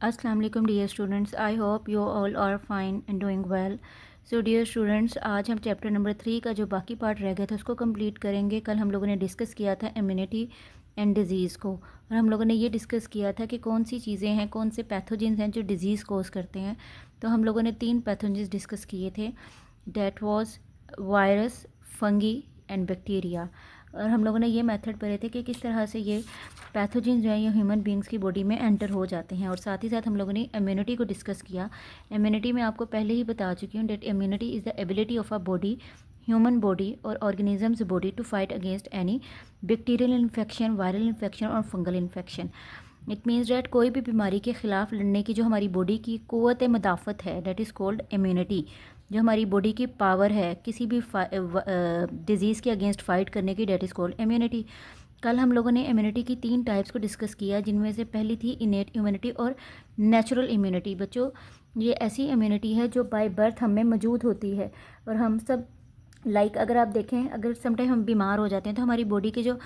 अस्सलाम वालेकुम dear students, I hope you all are fine and doing well. So dear students, आज हम chapter number 3 का जो बाकी पार्ट रह गया था उसको कंप्लीट करेंगे। कल हम लोगों ने डिस्कस किया था इम्यूनिटी एंड डिज़ीज़ को, और हम लोगों ने ये डिस्कस किया था कि कौन सी चीज़ें हैं, कौन से पैथोजेंस हैं जो डिज़ीज़ कोज करते हैं। तो हम लोगों ने 3 पैथोजेंस डिस्कस किए थे, that was virus, fungi and bacteria. और हम लोगों ने ये मेथड पढ़े थे कि किस तरह से ये पैथोजेन जो है ये ह्यूमन बींग्स की बॉडी में एंटर हो जाते हैं। और साथ ही साथ हम लोगों ने इम्यूनिटी को डिस्कस किया। इम्यूनिटी में आपको पहले ही बता चुकी हूँ, that immunity is the ability of a body, human body और organisms body to fight against any bacterial infection, viral infection और fungal infection. It means that कोई भी बीमारी के ख़िलाफ़ लड़ने की जो हमारी बॉडी की क़ुव्वत मदाफ़त है, डेट इज़ कॉल्ड इम्यूनिटी। जो हमारी बॉडी की पावर है किसी भी डिज़ीज़ के अगेंस्ट फाइट करने की, डेट इज़ कॉल्ड इम्यूनिटी। कल हम लोगों ने इम्यूनिटी की 3 टाइप्स को डिस्कस किया, जिनमें से पहली थी इनेट इम्यूनिटी और नेचुरल इम्यूनिटी। बच्चों, ये ऐसी इम्यूनिटी है जो बाय बर्थ हम में मौजूद होती है। और हम सब अगर आप देखें, अगर समटाइम हम बीमार हो जाते हैं तो हमारी बॉडी के जो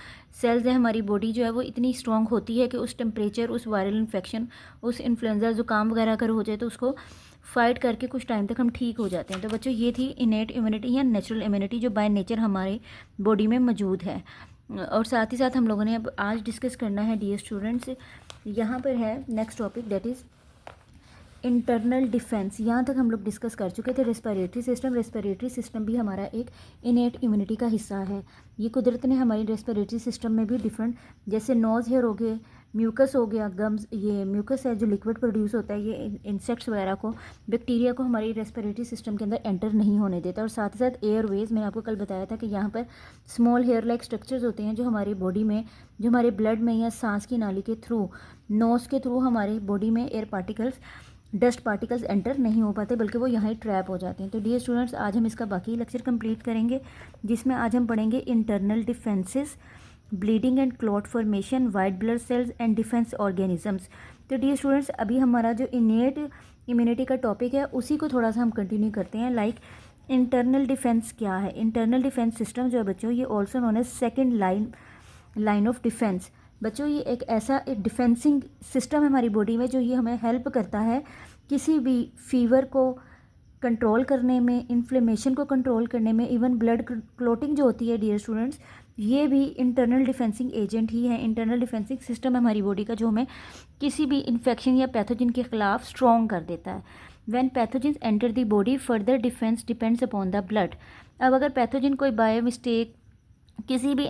सेल्स हैं, हमारी बॉडी जो है वो इतनी स्ट्रॉन्ग होती है कि उस टेम्परेचर, उस वायरल इन्फेक्शन, उस इन्फ्लुएंजा ज़ुकाम वगैरह अगर हो जाए तो उसको फाइट करके कुछ टाइम तक हम ठीक हो जाते हैं। तो बच्चों, ये थी इनेट इम्यूनिटी या नेचुरल इम्यूनिटी जो बाय नेचर हमारे बॉडी में मौजूद है। और साथ ही साथ हम लोगों ने अब आज डिस्कस करना है डियर स्टूडेंट्स, यहाँ पर है next topic, that is internal defence. यहाँ तक हम लोग डिस्कस कर चुके थे रेस्पिरेटरी सिस्टम। रेस्पिरेटरी सिस्टम भी हमारा एक इनेट इम्यूनिटी का हिस्सा है। ये कुदरत ने हमारी रेस्पिरेटरी सिस्टम में भी डिफरेंट, जैसे नोज़ हेयर हो गए, म्यूकस हो गया, गम्स, ये म्यूकस है जो लिक्विड प्रोड्यूस होता है, ये इंसेक्ट्स वगैरह को, बैक्टीरिया को हमारी रेस्पिरेटरी सिस्टम के अंदर एंटर नहीं होने देता। और साथ ही साथ एयरवेज, मैंने आपको कल बताया था कि यहाँ पर स्मॉल हेयर लाइक स्ट्रक्चर्स होते हैं जो हमारी बॉडी में, जो हमारे ब्लड में या सांस की नाली के थ्रू, नोज़ के थ्रू हमारी बॉडी में air particles, dust particles enter नहीं हो पाते, बल्कि वो यहाँ ही ट्रैप हो जाते हैं। तो डियर स्टूडेंट्स, आज हम इसका बाकी लेक्चर कंप्लीट करेंगे, जिसमें आज हम पढ़ेंगे internal defences, bleeding and clot formation, white blood cells and defence organisms. तो डियर स्टूडेंट्स, अभी हमारा जो इनेट इम्यूनिटी का टॉपिक है उसी को थोड़ा सा हम कंटिन्यू करते हैं। इंटरनल डिफेंस क्या है? इंटरनल डिफेंस सिस्टम जो है बच्चों, ये also known as second line of defence. बच्चों, ये एक डिफेंसिंग सिस्टम है हमारी बॉडी में, जो ये हमें हेल्प करता है किसी भी फीवर को कंट्रोल करने में, इन्फ्लेमेशन को कंट्रोल करने में, इवन ब्लड क्लोटिंग जो होती है डियर स्टूडेंट्स, ये भी इंटरनल डिफेंसिंग एजेंट ही है। इंटरनल डिफेंसिंग सिस्टम है हमारी बॉडी का जो हमें किसी भी इन्फेक्शन या पैथोजन के खिलाफ स्ट्रॉन्ग कर देता है। When pathogens enter the body, further defence depends upon the blood. अब अगर पैथोजन कोई बाय मिस्टेक किसी भी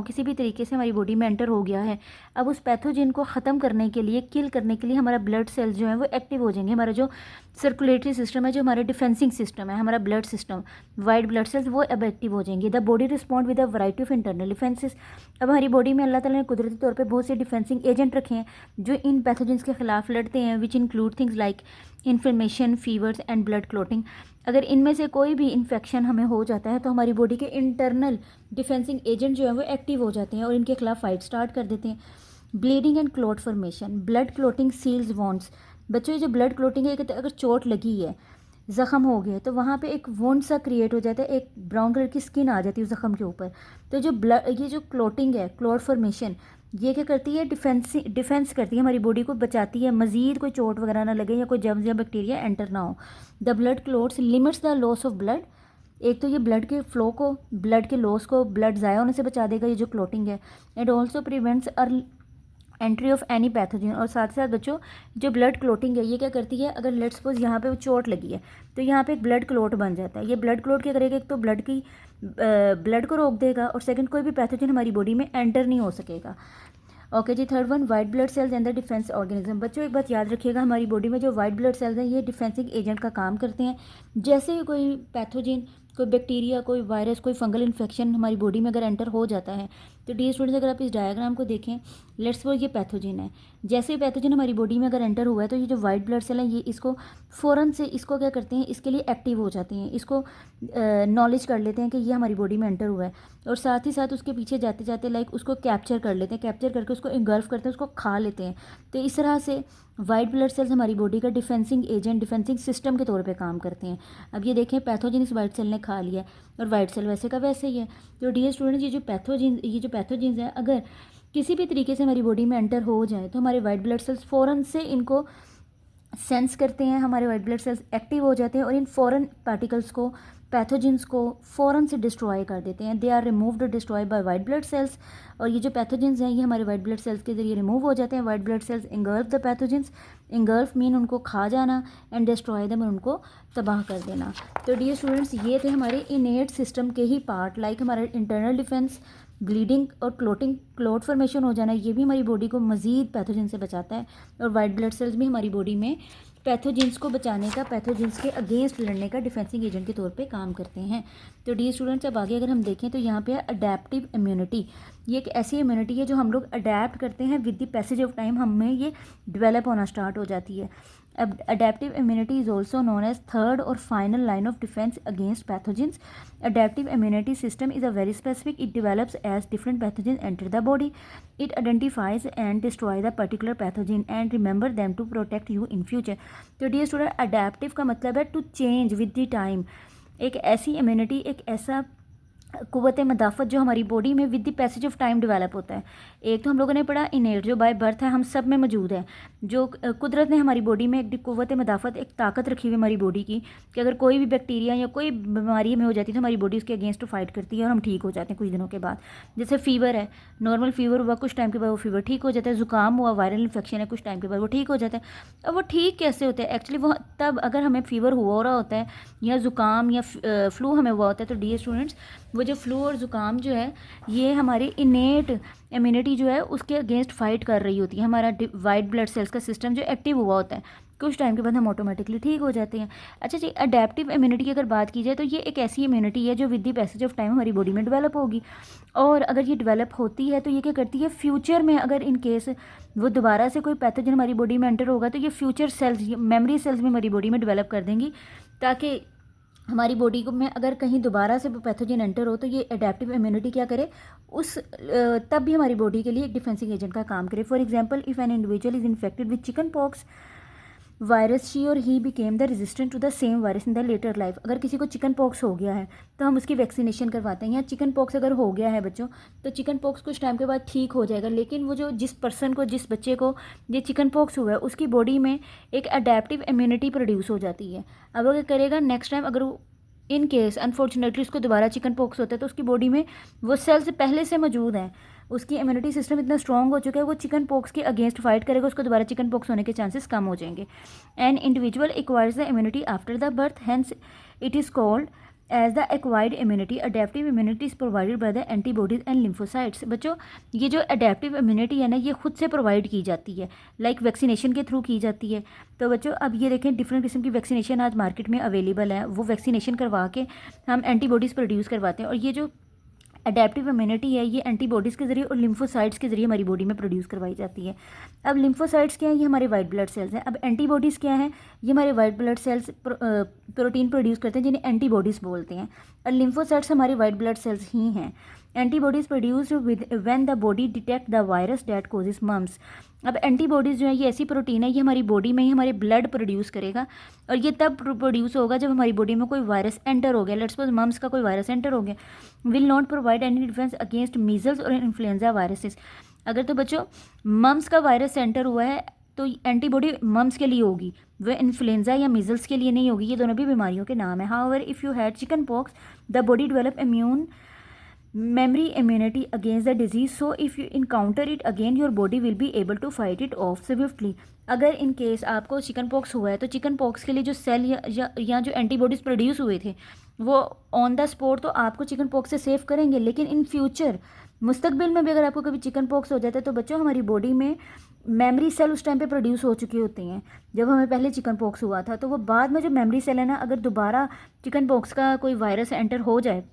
किसी भी तरीके से हमारी बॉडी में एंटर हो गया है, अब उस पैथोजन को ख़त्म करने के लिए, किल करने के लिए हमारा ब्लड सेल्स जो है वो एक्टिव हो जाएंगे। हमारा जो सर्कुलेटरी सिस्टम है, जो हमारा डिफेंसिंग सिस्टम है, हमारा blood system, white blood sales, वो अब एक्टिव हो जाएंगे। The body respond with a variety of internal defences. अब हमारी बॉडी में अल्लाह ताला ने कुदरती तौर पर बहुत से डिफेंसिंग एजेंट रखे हैं जो इन पैथोजेंस के खिलाफ लड़ते हैं, which include things like inflammation, fevers and blood clotting. अगर इनमें से कोई भी इन्फेक्शन हमें हो जाता है तो हमारी बॉडी के इंटरनल डिफेंसिंग एजेंट जो है वो एक्टिव हो जाते हैं और इनके खिलाफ फाइट स्टार्ट कर देते हैं। Bleeding and clot formation, blood clotting seals wounds. बच्चों, ये जो ब्लड क्लोटिंग है, अगर चोट लगी है, ज़ख़म हो गया, तो वहाँ पे एक वोंड सा क्रिएट हो जाता है, एक ब्राउन कलर की स्किन आ जाती है उस ज़ख़म के ऊपर। तो जो ये जो क्लोटिंग है, क्लॉट फॉर्मेशन, ये क्या करती है? डिफेंस करती है, हमारी बॉडी को बचाती है, मज़ीद कोई चोट वगैरह ना लगे या कोई जर्म्स या बैक्टीरिया एंटर ना हो। The blood clots limits the loss of blood. एक तो ये ब्लड के फ्लो को, ब्लड के लॉस को, ब्लड ज़ाया होने से बचा देगा, ये जो क्लोटिंग है। And also prevents entry of any pathogen. और साथ साथ बच्चों, जो ब्लड क्लोटिंग है ये क्या करती है? अगर लेट्स सपोज यहाँ पे चोट लगी है तो यहाँ पे एक ब्लड क्लोट बन जाता है। ये ब्लड क्लोट क्या करेगा? एक तो ब्लड को रोक देगा, और सेकंड, कोई भी पैथोजन हमारी बॉडी में एंटर नहीं हो सकेगा। ओके जी, third one, white blood cells and the defence organism. बच्चों, एक बात याद रखिएगा, हमारी बॉडी में जो वाइट ब्लड सेल्स हैं ये डिफेंसिंग एजेंट का काम करते हैं। जैसे ही कोई पैथोजन, कोई बैक्टीरिया, कोई वायरस, कोई फंगल इन्फेक्शन हमारी बॉडी में अगर एंटर हो जाता है, तो डियर स्टूडेंट्स, अगर आप इस डायग्राम को देखें, लेट्स सपोज ये पैथोजन है। जैसे ही पैथोजन हमारी बॉडी में अगर एंटर हुआ है तो ये जो वाइट ब्लड सेल है ये इसको फ़ौरन से, इसको क्या करते हैं? इसके लिए एक्टिव हो जाते हैं, इसको नॉलेज कर लेते हैं कि ये हमारी बॉडी में एंटर हुआ है, और साथ ही साथ उसके पीछे जाते जाते उसको कैप्चर कर लेते हैं, कैप्चर करके उसको इंगल्फ करते हैं, उसको खा लेते हैं। तो इस तरह से वाइट ब्लड सेल्स हमारी बॉडी का डिफेंसिंग एजेंट, डिफेंसिंग सिस्टम के तौर पे काम करते हैं। अब ये देखें, पैथोजन इस वाइट सेल ने खा लिया और वाइट सेल वैसे का वैसे ही है। तो डियर स्टूडेंट्स, ये जो पैथोजेंस हैं, अगर किसी भी तरीके से हमारी बॉडी में एंटर हो जाए तो हमारे वाइट ब्लड सेल्स फ़ौरन से इनको सेंस करते हैं, हमारे वाइट ब्लड सेल्स एक्टिव हो जाते हैं और इन फॉरेन पार्टिकल्स को, पैथोजेंस को फ़ौरन से डिस्ट्रॉय कर देते हैं। दे आर रिमूव्ड और destroy by white blood cells. और ये जो पैथोजेंस हैं ये हमारे वाइट ब्लड सेल्स के ज़रिए रिमूव हो जाते हैं। White blood sales engulf the pathogens, engulf mean उनको खा जाना, एंड डिस्ट्रॉय दम, उनको तबाह कर देना। तो डियर स्टूडेंट्स, ये थे हमारे इनेट सिस्टम के ही पार्ट, लाइक हमारा इंटरनल डिफेंस, ब्लीडिंग और क्लोट फॉर्मेशन हो जाना, ये भी हमारी बॉडी को मज़ीद पैथोजन से बचाता है। और वाइट ब्लड सेल्स भी हमारी बॉडी में पैथोजेंस को बचाने का, पैथोजेंस के अगेंस्ट लड़ने का डिफेंसिंग एजेंट के तौर पे काम करते हैं। तो डी स्टूडेंट्स, अब आगे अगर हम देखें तो यहाँ पे है अडेप्टिव इम्यूनिटी। ये एक ऐसी इम्यूनिटी है जो हम लोग अडेप्ट करते हैं with the passage of time, हमें ये डेवलप होना स्टार्ट हो जाती है। Adaptive immunity is also known as third or final line of defense against pathogens. Adaptive immunity system is a very specific. It develops as different pathogens enter the body. It identifies and destroys the particular pathogen and remember them to protect you in future. तो dear student, adaptive का मतलब है to change with the time. एक ऐसी immunity, एक ऐसा क़ुव्वत मदाफ़त जो हमारी बॉडी में with the passage of time develop होता है। एक तो हम लोगों ने पढ़ा इनेट, जो बाय बर्थ है, हम सब में मौजूद है, जो कुदरत ने हमारी बॉडी में एक क़ुव्वत मदाफ़त, एक ताकत रखी हुई हमारी बॉडी की, कि अगर कोई भी बैक्टीरिया या कोई बीमारी में हो जाती है तो हमारी बॉडी उसके अगेंस्ट फाइट करती है और हम ठीक हो जाते हैं कुछ दिनों के बाद। जैसे फ़ीवर है, नॉर्मल फ़ीवर हुआ, कुछ टाइम के बाद वो फ़ीवर ठीक हो जाता है। ज़ुकाम हुआ, वायरल इन्फेक्शन है, कुछ टाइम के बाद वो ठीक हो जाता है। अब वो ठीक कैसे होता है एक्चुअली, वो तब अगर हमें फ़ीवर हो रहा होता है या ज़ुकाम या फ्लू हमें हुआ होता है, तो डियर स्टूडेंट्स, वो जो फ्लू और ज़ुकाम जो है ये हमारी इनेट इम्यूनिटी जो है उसके अगेंस्ट फाइट कर रही होती है। हमारा वाइट ब्लड सेल्स का सिस्टम जो एक्टिव हुआ होता है, कुछ टाइम के बाद हम ऑटोमेटिकली ठीक हो जाते हैं। अच्छा जी, अडेप्टिव इम्यूनिटी की अगर बात की जाए तो ये एक ऐसी इम्यूनिटी है जो with the passage of time हमारी बॉडी में डेवलप होगी। और अगर ये डेवलप होती है तो ये क्या करती है, फ्यूचर में अगर इन केस वो दोबारा से कोई पैथोजन हमारी बॉडी में एंटर होगा तो ये फ्यूचर सेल्स, मेमोरी सेल्स भी हमारी बॉडी में डेवलप कर देंगी, ताकि हमारी बॉडी को में अगर कहीं दोबारा से पैथोजन एंटर हो तो ये अडेप्टिव इम्यूनिटी क्या करे, उस तब भी हमारी बॉडी के लिए एक डिफेंसिंग एजेंट का काम करे। For example, if an individual is infected with chicken pox virus, she और he became the resistant to the same virus in the later life. अगर किसी को चिकन पॉक्स हो गया है तो हम उसकी वैक्सीनेशन करवाते हैं। या चिकन पॉक्स अगर हो गया है बच्चों, तो चिकन पॉक्स कुछ टाइम के बाद ठीक हो जाएगा, लेकिन वो जो जिस पर्सन को, जिस बच्चे को ये चिकन पॉक्स हुआ है उसकी बॉडी में एक अडेप्टिव इम्यूनिटी प्रोड्यूस हो जाती है। अब अगर करेगा नेक्स्ट टाइम, अगर इन केस अनफॉर्चुनेटली उसको दोबारा चिकन पॉक्स होता है तो उसकी बॉडी में वो सेल्स पहले से मौजूद हैं, उसकी इम्यूनिटी सिस्टम इतना स्ट्रॉन्ग हो चुका है, वो चिकन पॉक्स के अगेंस्ट फाइट करेगा, उसको दोबारा चिकन पॉक्स होने के चांसेस कम हो जाएंगे। An individual acquires the immunity after the birth, hence it is called as the acquired immunity. Adaptive immunity is provided by the antibodies and lymphocytes. बच्चों, ये जो अडेप्टिव इम्यूनिटी है ना, ये खुद से प्रोवाइड की जाती है, लाइक वैक्सीनेशन के थ्रू की जाती है। तो बच्चों, अब ये देखें, डिफरेंट किस्म की वैक्सीनेशन आज मार्केट में अवेलेबल है, वो वैक्सीनेशन करवा के हम एंटीबॉडीज़ प्रोड्यूस करवाते हैं। और ये जो अडेप्टिव इम्यूनिटी है ये एंटीबॉडीज़ के ज़रिए और लिम्फोसाइट्स के ज़रिए हमारी बॉडी में प्रोड्यूस करवाई जाती है। अब लिम्फोसाइट्स क्या है, ये हमारे वाइट ब्लड सेल्स हैं। अब एंटीबॉडीज़ क्या है, ये हमारे white blood sales protein produce करते हैं जिन्हें एंटीबॉडीज़ बोलते हैं। और लिम्फोसाइट्स हमारे वाइट ब्लड सेल्स ही हैं। Antibodies produced with when the body detect the virus that causes mumps. अब एंटीबॉडीज़ जो है ये ऐसी प्रोटीन है, ये हमारी बॉडी में ही हमारे ब्लड प्रोड्यूस करेगा, और ये तब प्रोड्यूस होगा जब हमारी बॉडी में कोई वायरस एंटर हो गया। लेट्स सपोज मम्स का कोई वायरस एंटर हो गया, will not provide any defence against measles और इन्फ्लुएंजा वायरसेस। अगर तो बच्चों मम्स का वायरस एंटर हुआ है तो एंटीबॉडी मम्स के लिए होगी, वह इन्फ्लुएंजा या मीजल्स के लिए नहीं होगी। ये दोनों भी बीमारियों के नाम है। However if you had chicken pox the body develop immune memory immunity against the disease, so if you encounter it again your body will be able to fight it off swiftly। अगर in case आपको chicken pox हुआ है तो chicken pox के लिए जो cell या जो एंटीबॉडीज़ प्रोड्यूस हुए थे वो ऑन द स्पॉट तो आपको चिकन पॉक्स से सेव करेंगे, लेकिन इन फ्यूचर मुस्तकबिल में भी अगर आपको कभी चिकन पॉक्स हो जाता है तो बच्चों हमारी बॉडी में मेमोरी सेल उस टाइम पे प्रोड्यूस हो चुकी होती हैं जब हमें पहले चिकन पॉक्स हुआ था। तो वो बाद में जो मेमोरी सेल है ना, अगर दोबारा चिकन पॉक्स का कोई वायरस एंटर हो जाए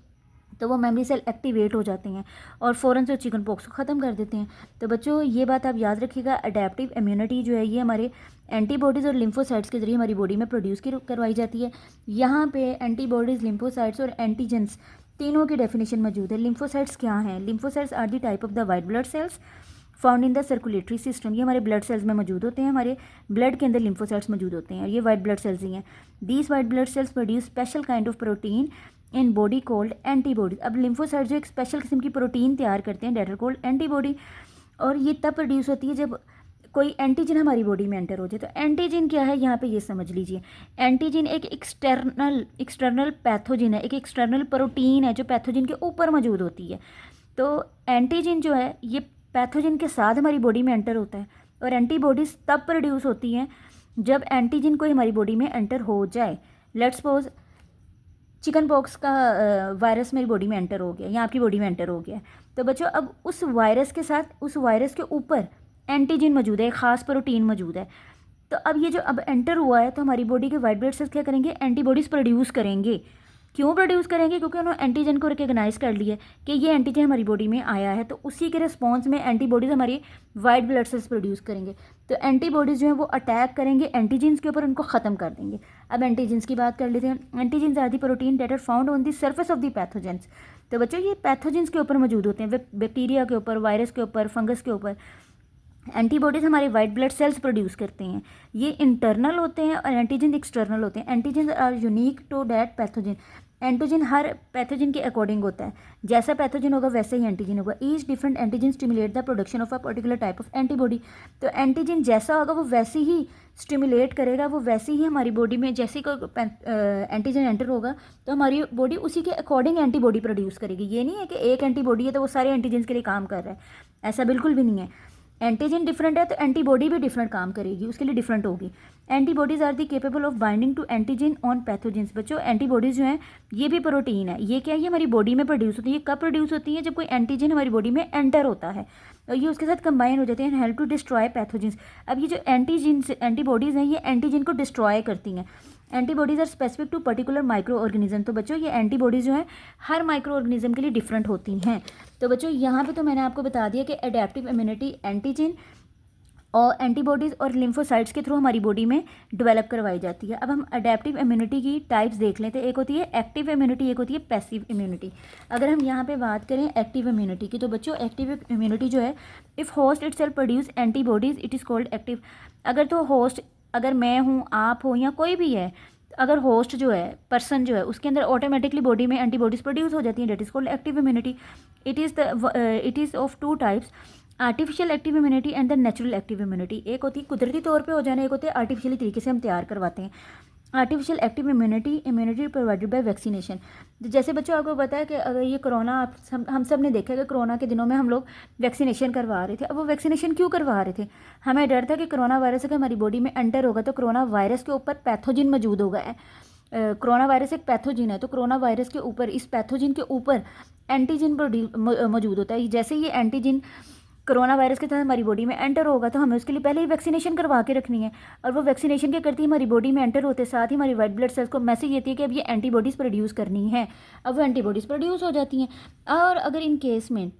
तो वो मेमोरी सेल एक्टिवेट हो जाते हैं और फ़ौरन से चिकन पॉक्स को ख़त्म कर देते हैं। तो बच्चों ये बात आप याद रखिएगा, अडेप्टिव इम्यूनिटी जो है ये हमारे एंटीबॉडीज़ और लिम्फोसाइट्स के ज़रिए हमारी बॉडी में प्रोड्यूस करवाई जाती है। यहाँ पे एंटीबॉडीज़, लिम्फोसाइट्स और एंटीजेंस तीनों की डेफिनेशन मौजूद है। लिम्फोसाइट्स क्या हैं? Lymphocytes are the type of the white blood cells found in the circulatory system. ये हमारे ब्लड सेल्स में मौजूद होते हैं, हमारे ब्लड के अंदर लिम्फोसाइट्स मौजूद होते हैं और ये वाइट ब्लड सेल्स ही हैं। These white blood sales produce special kind of protein in body cold antibodies. अब लिम्फोसाइट जो एक स्पेशल किस्म की प्रोटीन तैयार करते हैं डेट आर कोल्ड एंटीबॉडी, और ये तब प्रोड्यूस होती है जब कोई एंटीजन हमारी बॉडी में एंटर हो जाए। तो एंटीजन क्या है यहाँ पे ये समझ लीजिए। एंटीजन एक एक्सटर्नल पैथोजन है, एक एक्सटर्नल प्रोटीन है जो पैथोजन के ऊपर मौजूद होती है। तो एंटीजन जो है ये पैथोजन के साथ हमारी बॉडी में एंटर होता है, और एंटीबॉडीज़ तब प्रोड्यूस होती हैं जब एंटीजन कोई हमारी बॉडी में एंटर हो जाए। लेट्स सपोज चिकन पॉक्स का वायरस मेरी बॉडी में एंटर हो गया या आपकी बॉडी में एंटर हो गया, तो बच्चों अब उस वायरस के साथ, उस वायरस के ऊपर एंटीजन मौजूद है, एक ख़ास प्रोटीन मौजूद है। तो अब ये जो अब एंटर हुआ है, तो हमारी बॉडी के वाइट ब्लड सेल्स क्या करेंगे, एंटीबॉडीज़ प्रोड्यूस करेंगे। क्यों प्रोड्यूस करेंगे? क्योंकि उन्होंने एंटीजन को रिकग्नाइज कर लिया कि ये एंटीजन हमारी बॉडी में आया है, तो उसी के रिस्पॉन्स में एंटीबॉडीज़ हमारी वाइट ब्लड सेल्स प्रोड्यूस करेंगे। तो एंटीबॉडीज़ जो है वो अटैक करेंगे एंटीजन्स के ऊपर, उनको ख़त्म कर देंगे। अब एंटीजन्स की बात कर लेते हैं। Antigens are the protein that are found on the surface of the pathogens. तो बच्चों ये पैथोजेंस के ऊपर मौजूद होते हैं, बैक्टीरिया के ऊपर, वायरस के ऊपर, फंगस के ऊपर। एंटीबॉडीज़ हमारे वाइट ब्लड सेल्स प्रोड्यूस करते हैं, ये इंटरनल होते हैं और एंटीजन एक्सटर्नल होते हैं। Antigen are unique to that pathogen. Antigen हर पैथोजन के अकॉर्डिंग होता है, जैसा पैथोजन होगा वैसे ही एंटीजन होगा। Each different antigen stimulate the production of a particular type of antibody. तो एंटीजन जैसा होगा वो वैसे ही स्टिमुलेट करेगा, वो वैसे ही हमारी बॉडी में जैसे कोई एंटीजन एंटर होगा तो हमारी बॉडी उसी के अकॉर्डिंग एंटीबॉडी प्रोड्यूस करेगी। ये नहीं है कि एक एंटीबॉडी है तो वो सारे एंटीजन के लिए काम कर रहा है, ऐसा बिल्कुल भी नहीं है। एंटीजन डिफरेंट है तो एंटीबॉडी भी डिफरेंट काम करेगी, उसके लिए डिफरेंट होगी। Antibodies are the capable of binding to antigen on pathogens. बच्चों एंटीबॉडीज़ जो हैं ये भी प्रोटीन है। ये क्या है, ये हमारी बॉडी में प्रोड्यूस होती है। कब प्रोड्यूस होती है? जब कोई एंटीजन हमारी बॉडी में एंटर होता है और ये उसके साथ कंबाइन हो जाते हैं, हेल्प टू डिस्ट्रॉय पैथोजेंस। अब ये जो एंटीबॉडीज़ हैं ये एंटीजन को डिस्ट्रॉय करती हैं। Antibodies are specific to particular microorganism. तो बच्चों ये एंटीबॉडीज़ जो हैं हर माइक्रो ऑर्गेनिज्म के लिए डिफरेंट होती हैं। तो बच्चों यहाँ पे तो मैंने आपको बता दिया कि एडेप्टिव इम्यूनिटी एंटीजन और एंटीबॉडीज़ और लिम्फोसाइट्स के थ्रू हमारी बॉडी में डेवलप करवाई जाती है। अब हम अडेप्टिव इम्यूनिटी की टाइप्स देख लेते हैं। एक होती है एक्टिव इम्यूनिटी, एक होती है पैसिव इम्यूनिटी। अगर हम यहाँ पे बात करें एक्टिव इम्यूनिटी की, तो बच्चों एक्टिव इम्यूनिटी जो है, if host it self produce antibodies it is called active. अगर तो होस्ट, अगर मैं हूँ, आप हो या कोई भी है, अगर होस्ट जो है, पर्सन जो है, उसके अंदर ऑटोमेटिकली बॉडी में एंटीबॉडीज़ प्रोड्यूस हो जाती हैं, that is called active immunity. It is of two types, artificial active immunity and the natural active immunity. एक होती है कुदरती तौर पे हो जाना, एक होती है आर्टिफिशियली तरीके से हम तैयार करवाते हैं। Artificial active immunity provided by vaccination. जैसे बच्चों आपको पता है कि अगर ये कोरोना, हम सब ने देखा कि कोरोना के दिनों में हम लोग वैक्सीनेशन करवा रहे थे। अब वो वैक्सीनेशन क्यों करवा रहे थे? हमें डर था कि कोरोना वायरस अगर हमारी बॉडी में एंटर होगा तो कोरोना वायरस के ऊपर पैथोजिन मौजूद होगा। कोरोना वायरस एक पैथोजिन है, तो कोरोना वायरस के ऊपर, इस पैथोजिन के ऊपर एंटीजन मौजूद होता है। जैसे ये एंटीजन कोरोना वायरस के तहत हमारी बॉडी में एंटर होगा तो हमें उसके लिए पहले ही वैक्सीनेशन करवा के रखनी है। और वो वैक्सीनेशन क्या करती है, हमारी बॉडी में एंटर होते साथ ही हमारी वाइट ब्लड सेल्स को मैसेज देती है कि अब ये एंटीबॉडीज़ प्रोड्यूस करनी है। अब वो एंटीबॉडीज़ प्रोड्यूस हो जाती हैं। और अगर इन केस में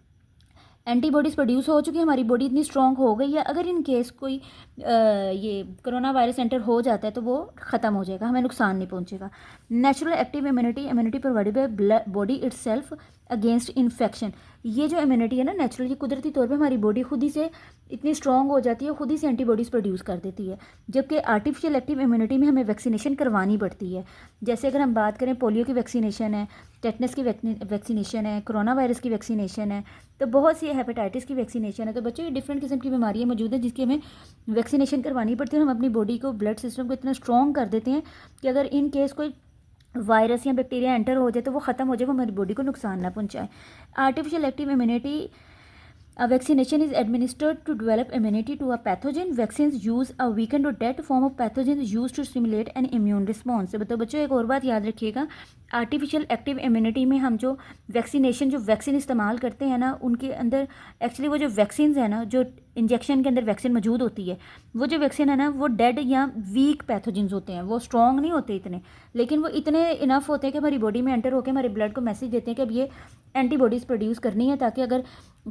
एंटीबॉडीज़ प्रोड्यूस हो चुकी है, हमारी बॉडी इतनी स्ट्रॉन्ग हो गई है, अगर इन केस कोई ये कोरोना वायरस एंटर हो जाता है तो वो ख़त्म हो जाएगा, हमें नुकसान नहीं पहुंचेगा। Natural active immunity provided by body itself against infection. ये जो इम्यूनिटी है ना नेचुरल, ये कुदरती तौर पे हमारी बॉडी खुद ही से इतनी स्ट्रॉन्ग हो जाती है, खुद ही से एंटीबॉडीज़ प्रोड्यूस कर देती है। जबकि आर्टिफिशियल एक्टिव इम्यूनिटी में हमें वैक्सीनेशन करवानी पड़ती है। जैसे अगर हम बात करें, पोलियो की वैक्सीनेशन है, टेटनस की वैक्सीनेशन है, कोरोना वायरस की वैक्सीनेशन है, तो बहुत सी हेपेटाइटिस की वैक्सीनेशन है। तो बच्चों ये डिफरेंट किस्म की बीमारियाँ मौजूद हैं जिसकी हमें वैक्सीनेशन करवानी पड़ती है। हम अपनी बॉडी को, ब्लड सिस्टम को इतना स्ट्रॉन्ग कर देते हैं कि अगर इन केस कोई वायरस या बैक्टीरिया एंटर हो जाए तो वो ख़त्म हो जाए, वो हमारी बॉडी को नुकसान ना पहुंचाए। Artificial active immunity vaccination is administered to develop immunity to a pathogen. Vaccines use a weakened or dead form of pathogens used to stimulate an immune response. तो बच्चों एक और बात याद रखिएगा, आर्टिफिशियल एक्टिव इम्यूनिटी में हम जो वैक्सीन इस्तेमाल करते हैं ना, उनके अंदर एक्चुअली वो जो वैक्सीन है ना, जो इंजेक्शन के अंदर वैक्सीन मौजूद होती है, वो जो वैक्सीन है ना वो डेड या वीक पैथोजेंस होते हैं, वो स्ट्रॉन्ग नहीं होते इतने, लेकिन वो इतने इनफ होते हैं कि हमारी बॉडी में एंटर होकर हमारे ब्लड को मैसेज देते हैं कि अब ये एंटीबॉडीज़ प्रोड्यूस करनी है, ताकि अगर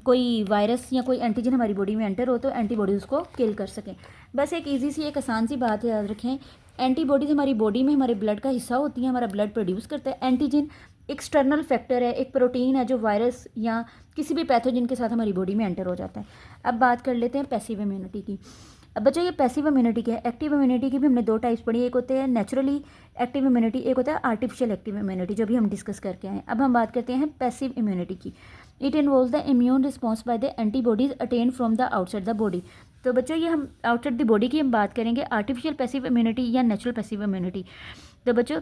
कोई वायरस या कोई एंटीजन हमारी बॉडी में एंटर हो तो एंटीबॉडीज़ उसको किल कर सकें। बस एक ईजी सी, एक आसान सी बात याद रखें, एंटीबॉडीज़ हमारी बॉडी में हमारे ब्लड का हिस्सा होती है, हमारा ब्लड प्रोड्यूस करता है। एंटीजन एक्सटर्नल फैक्टर है, एक प्रोटीन है जो वायरस या किसी भी पैथोजन के साथ हमारी बॉडी में एंटर हो जाता है। अब बात कर लेते हैं पैसिव इम्यूनिटी की। अब बच्चों ये पैसिव इम्यूनिटी क्या है? एक्टिव इम्यूनिटी की भी हमने दो टाइप्स पढ़ी, एक होते हैं नेचुरली एक्टिव इम्यूनिटी, एक होता है आर्टिफिशियल एक्टिव इम्यूनिटी, जो भी हम डिस्कस करके आए। अब हम बात करते हैं पैसिव इम्यूनिटी की। It involve the immune response bye the antibodies attain from the outside the body. तो बच्चों ये हम आउटसाइड द बॉडी की हम बात करेंगे, आर्टिफिशियल पैसिव इम्यूनिटी या नेचुरल पैसिव इम्यूनिटी। तो बच्चों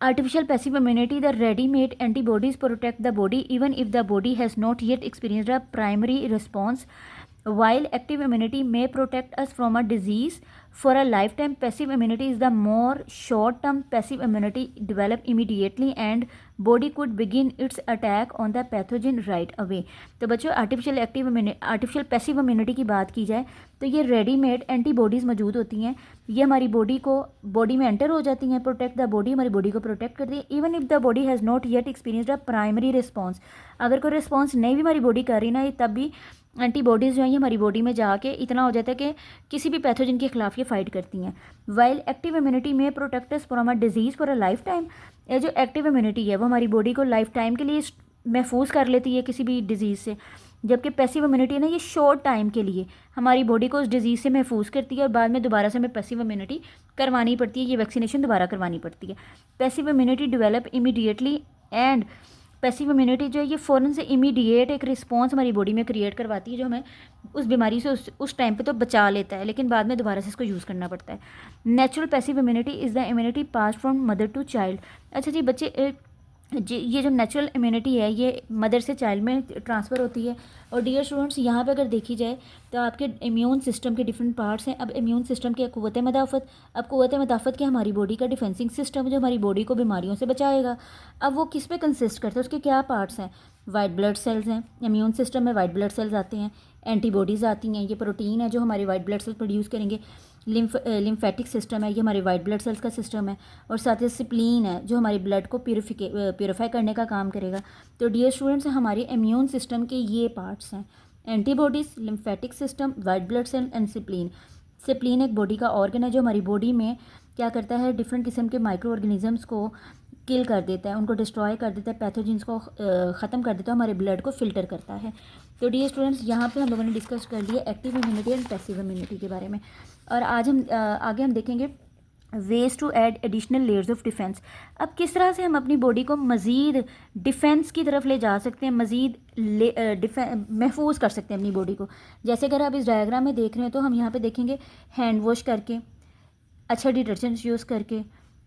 artificial passive immunity, the ready-made antibodies protect the body even if the body has not yet experienced a primary response. While active immunity may protect us from a disease for a lifetime, passive immunity is the more short-term. Passive immunity develop immediately and body could begin its attack on the pathogen right away. तो बच्चों artificial passive immunity की बात की जाए तो ये readymade antibodies मौजूद होती हैं, ये हमारी बॉडी में एंटर हो जाती हैं, प्रोटेक्ट द बॉडी, हमारी बॉडी को प्रोटेक्ट करती है। Even if the body has not yet experienced a primary response, अगर कोई रिस्पॉन्स नहीं भी हमारी बॉडी कर रही ना, तब भी एंटीबॉडीज़ जो हैं ये हमारी बॉडी में जाके इतना हो जाता है कि किसी भी पैथोजन के खिलाफ ये फाइट करती हैं। वाइल एक्टिव इम्यूनिटी में protect us from a disease for a life time, ये जो एक्टिव इम्यूनिटी है वो हमारी बॉडी को लाइफ टाइम के लिए महफूज कर लेती है किसी भी डिज़ीज़ से, जबकि पैसिव इम्यूनिटी है ना, ये शॉर्ट टाइम के लिए हमारी बॉडी को उस डिज़ीज़ से महफूज करती है और बाद में दोबारा से हमें पैसिव इम्यूनिटी करवानी पड़ती है, ये वैक्सीनेशन दोबारा करवानी पड़ती है। Passive immunity develop immediately and passive immunity जो है ये फ़ौरन से इमीडिएट एक रिस्पॉन्स हमारी बॉडी में क्रिएट करवाती है जो हमें उस बीमारी से उस टाइम पे तो बचा लेता है, लेकिन बाद में दोबारा से इसको यूज़ करना पड़ता है। Natural passive immunity is the immunity pass from mother to child. अच्छा जी बच्चे, ये जो नेचुरल इम्यूनिटी है ये मदर से चाइल्ड में ट्रांसफ़र होती है। और डियर स्टूडेंट्स, यहाँ पे अगर देखी जाए तो आपके इम्यून सिस्टम के डिफरेंट पार्ट्स हैं। अब इम्यून सिस्टम की क़ुव्वत मदाफ़त, अब क़ुव्वत मदाफ़त के हमारी बॉडी का डिफेंसिंग सिस्टम जो हमारी बॉडी को बीमारियों से बचाएगा। अब वो किस पे कंसिस्ट करता है, उसके क्या पार्ट्स हैं? वाइट ब्लड सेल्स हैं, इम्यून सिस्टम में वाइट ब्लड सेल्स आते हैं, एंटीबॉडीज़ आती हैं, ये प्रोटीन है जो हमारे वाइट ब्लड सेल्स प्रोड्यूस करेंगे, लिम्फेटिक सिस्टम है, ये हमारे वाइट ब्लड सेल्स का सिस्टम है, और साथ ही स्प्लीन है जो हमारी ब्लड को प्योरीफाई करने का काम करेगा। तो डियर स्टूडेंट्स, हमारे इम्यून सिस्टम के ये पार्ट्स हैं, antibodies, lymphatic system, white blood cell and spleen. Spleen एक बॉडी का ऑर्गन है जो हमारी बॉडी में क्या करता है, डिफरेंट किस्म के माइक्रो ऑर्गेनिजम्स को किल कर देता है, उनको डिस्ट्रॉय कर देता है, पैथोजेंस को ख़त्म कर देता है, हमारे ब्लड को फ़िल्टर करता है। तो डियर स्टूडेंट्स, यहाँ पे हम लोगों ने डिस्कस कर लिया active immunity and passive immunity के बारे में, और आज हम आगे हम देखेंगे ways to add additional layers of defence. अब किस तरह से हम अपनी बॉडी को मज़ीद डिफेंस की तरफ ले जा सकते हैं, मज़ीद महफूज कर सकते हैं अपनी बॉडी को। जैसे अगर आप इस डायग्राम में देख रहे हैं तो हम यहाँ पे देखेंगे हैंड वॉश करके, अच्छा डिटर्जेंट यूज़ करके,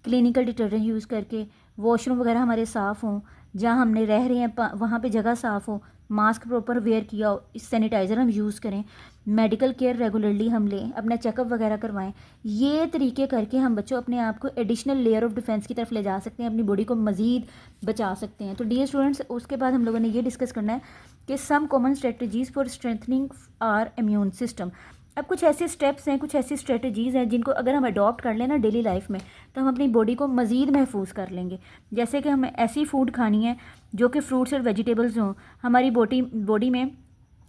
क्लिनिकल डिटर्जेंट यूज़ करके, वॉशरूम वगैरह हमारे साफ़ हों, जहाँ हमने रह रहे हैं वहाँ पे जगह साफ़ हो, मास्क प्रॉपर वेयर किया हो, सैनिटाइज़र हम यूज़ करें, मेडिकल केयर रेगुलरली हम लें, अपना चेकअप वगैरह करवाएं। ये तरीके करके हम बच्चों अपने आप को एडिशनल लेयर ऑफ डिफेंस की तरफ ले जा सकते हैं, अपनी बॉडी को मज़ीद बचा सकते हैं। तो डियर स्टूडेंट्स, उसके बाद हम लोगों ने ये डिस्कस करना है कि some common strategies for strengthening our immune system. अब कुछ ऐसे स्टेप्स हैं, कुछ ऐसी स्ट्रेटजीज़ हैं जिनको अगर हम अडॉप्ट कर लें ना डेली लाइफ में, तो हम अपनी बॉडी को मज़ीद महफूज कर लेंगे। जैसे कि हमें ऐसी फूड खानी है जो कि फ्रूट्स और वेजिटेबल्स हों, हमारी बॉडी में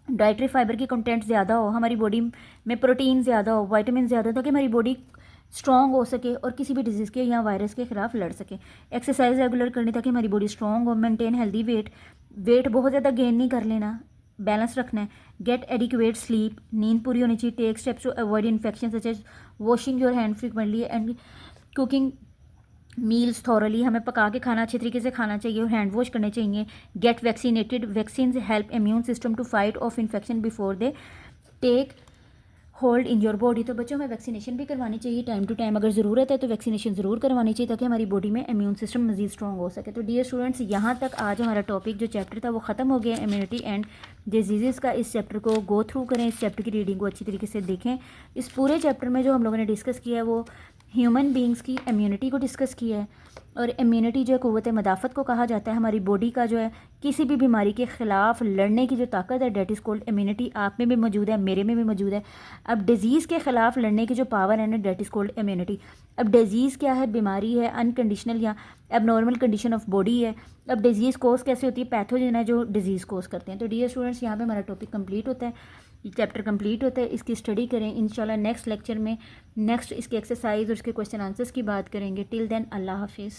डाइटरी फाइबर की कंटेंट ज़्यादा हो, हमारी बॉडी में प्रोटीन ज़्यादा हो, विटामिन ज़्यादा हो, ताकि हमारी बॉडी स्ट्रॉन्ग हो सके और किसी भी डिजीज़ के या वायरस के ख़िलाफ़ लड़ सके। एक्सरसाइज रेगुलर करनी ताकि हमारी बॉडी स्ट्रॉन्ग हो, मेंटेन हेल्दी वेट बहुत ज़्यादा गेन नहीं कर लेना, बैलेंस रखना है। गेट एडिक्वेट स्लीप, नींद पूरी होनी चाहिए। Take steps to avoid infection such as washing your hand frequently and cooking meals thoroughly, हमें पका के खाना अच्छे तरीके से खाना चाहिए और हैंड वॉश करने चाहिए। Get vaccinated, vaccine help immune system to fight off infection before they take hold in your body. तो बच्चों में वैक्सीनेशन भी करवानी चाहिए टाइम टू टाइम, अगर ज़रूरत है तो वैक्सीनेशन ज़रूर करवानी चाहिए ताकि हमारी बॉडी में इम्यून सिस्टम मज़ीद स्ट्रॉन्ग हो सके। तो डियर स्टूडेंट्स, यहाँ तक आज हमारा टॉपिक जो चैप्टर था वो ख़त्म हो गया, इम्यूनिटी एंड डिजीज़ का। इस चैप्टर को गो थ्रू करें, इस चैप्टर की रीडिंग को अच्छी तरीके से देखें। इस पूरे चैप्टर में जो हम लोगों ने डिस्कस किया है वो ह्यूमन बींग्स की इम्यूनिटी को डिस्कस किया है, और इम्यूनिटी जो है क़ुव्वत मदाफ़त को कहा जाता है। हमारी बॉडी का जो है किसी भी बीमारी के ख़िलाफ़ लड़ने की जो ताकत है, डेट इज़ कॉल्ड इम्यूनिटी। आप में भी मौजूद है, मेरे में भी मौजूद है। अब डिज़ीज़ के ख़िलाफ़ लड़ने की जो पावर है ना, डेट इज़ कॉल्ड इम्यूनिटी। अब डिज़ीज़ क्या है? बीमारी है, अनकंडीशनल या एबनॉर्मल कंडीशन ऑफ बॉडी है। अब डिज़ीज़ कोज कैसे होती है? पैथोजन है जो डिज़ीज़ कोज करते हैं। तो डियर स्टूडेंट्स, यहाँ पे हमारा टॉपिक कंप्लीट होता है, चैप्टर कंप्लीट होता है। इसकी स्टडी करें, इंशाल्लाह नेक्स्ट लेक्चर में नेक्स्ट इसके एक्सरसाइज और इसके क्वेश्चन आंसर्स की बात करेंगे। टिल देन, अल्लाह हाफिज़।